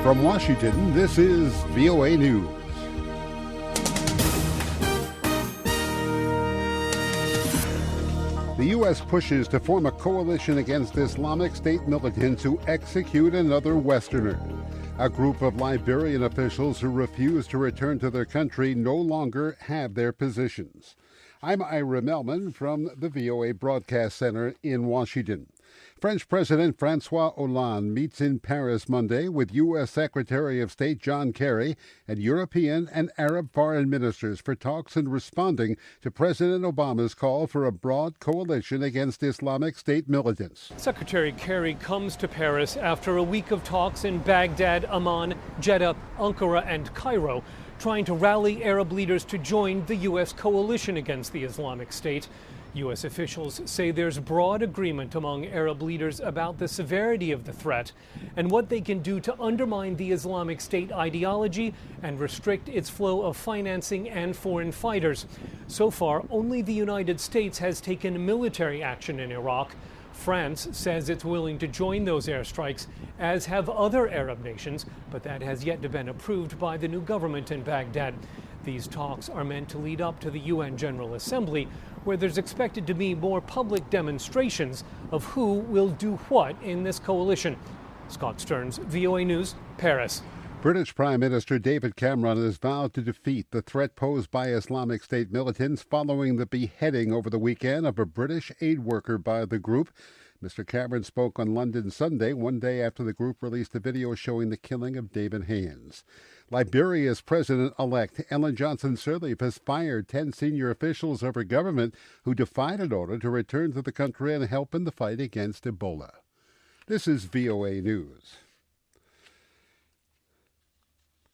From Washington, this is VOA News. The U.S. pushes to form a coalition against Islamic State militants who execute another Westerner. A group of Liberian officials who refuse to return to their country no longer have their positions. I'm Ira Mellman from the VOA Broadcast Center in Washington. French President François Hollande meets in Paris Monday with U.S. Secretary of State John Kerry and European and Arab foreign ministers for talks and responding to President Obama's call for a broad coalition against Islamic State militants. Secretary Kerry comes to Paris after a week of talks in Baghdad, Amman, Jeddah, Ankara, and Cairo, trying to rally Arab leaders to join the U.S. coalition against the Islamic State. U.S. officials say there's broad agreement among Arab leaders about the severity of the threat and what they can do to undermine the Islamic State ideology and restrict its flow of financing and foreign fighters. So far, only the United States has taken military action in Iraq. France says it's willing to join those airstrikes, as have other Arab nations, but that has yet to be approved by the new government in Baghdad. These talks are meant to lead up to the UN General Assembly, where there's expected to be more public demonstrations of who will do what in this coalition. Scott Stearns, VOA News, Paris. British Prime Minister David Cameron has vowed to defeat the threat posed by Islamic State militants following the beheading over the weekend of a British aid worker by the group. Mr. Cameron spoke on London Sunday, one day after the group released a video showing the killing of David Haynes. Liberia's president-elect Ellen Johnson Sirleaf has fired 10 senior officials of her government who defied an order to return to the country and help in the fight against Ebola. This is VOA News.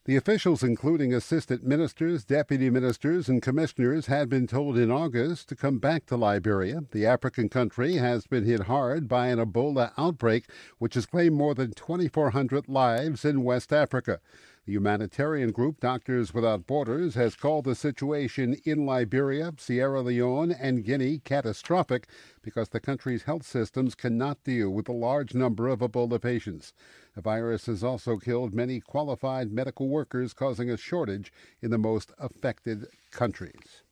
The officials, including assistant ministers, deputy ministers, and commissioners, had been told in August to come back to Liberia. The African country has been hit hard by an Ebola outbreak, which has claimed more than 2,400 lives in West Africa. The humanitarian group Doctors Without Borders has called the situation in Liberia, Sierra Leone, and Guinea catastrophic because the country's health systems cannot deal with the large number of Ebola patients. The virus has also killed many qualified medical workers, causing a shortage in the most affected countries.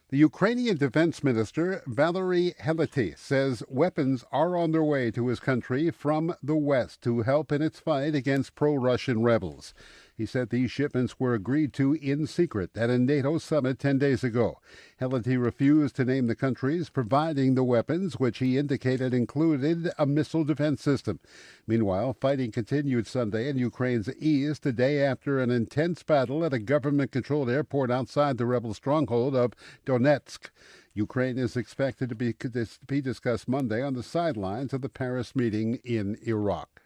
The Ukrainian Defense Minister, Valery Helety, says weapons are on their way to his country from the West to help in its fight against pro-Russian rebels. He said these shipments were agreed to in secret at a NATO summit 10 days ago. Helety refused to name the countries providing the weapons, which he indicated included a missile defense system. Meanwhile, fighting continued Sunday in Ukraine's east, a day after an intense battle at a government-controlled airport outside the rebel stronghold of Donetsk. Ukraine is expected to be discussed Monday on the sidelines of the Paris meeting in Iraq.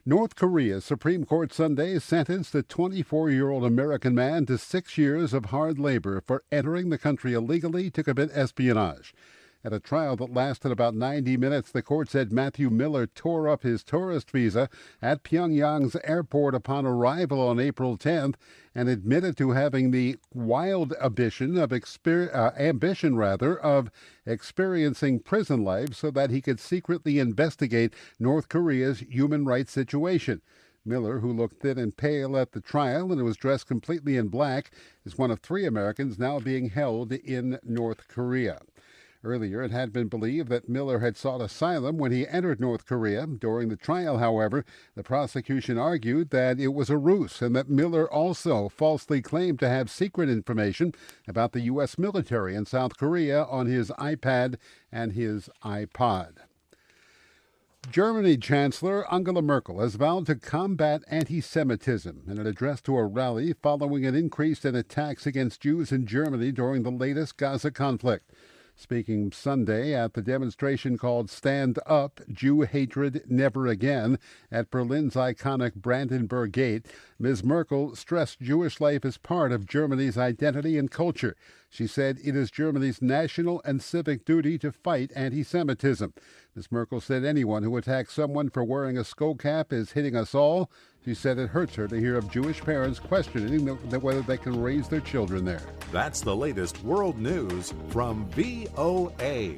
North Korea's Supreme Court Sunday sentenced a 24-year-old American man to 6 years of hard labor for entering the country illegally to commit espionage. At a trial that lasted about 90 minutes, the court said Matthew Miller tore up his tourist visa at Pyongyang's airport upon arrival on April 10th and admitted to having the wild ambition of experiencing prison life so that he could secretly investigate North Korea's human rights situation. Miller, who looked thin and pale at the trial and was dressed completely in black, is one of 3 Americans now being held in North Korea. Earlier, it had been believed that Miller had sought asylum when he entered North Korea. During the trial, however, the prosecution argued that it was a ruse and that Miller also falsely claimed to have secret information about the U.S. military in South Korea on his iPad and his iPod. Germany Chancellor Angela Merkel has vowed to combat anti-Semitism in an address to a rally following an increase in attacks against Jews in Germany during the latest Gaza conflict. Speaking Sunday at the demonstration called Stand Up, Jew Hatred Never Again at Berlin's iconic Brandenburg Gate, Ms. Merkel stressed Jewish life as part of Germany's identity and culture. She said it is Germany's national and civic duty to fight anti-Semitism. Ms. Merkel said anyone who attacks someone for wearing a skull cap is hitting us all. She said it hurts her to hear of Jewish parents questioning whether they can raise their children there. That's the latest world news from VOA.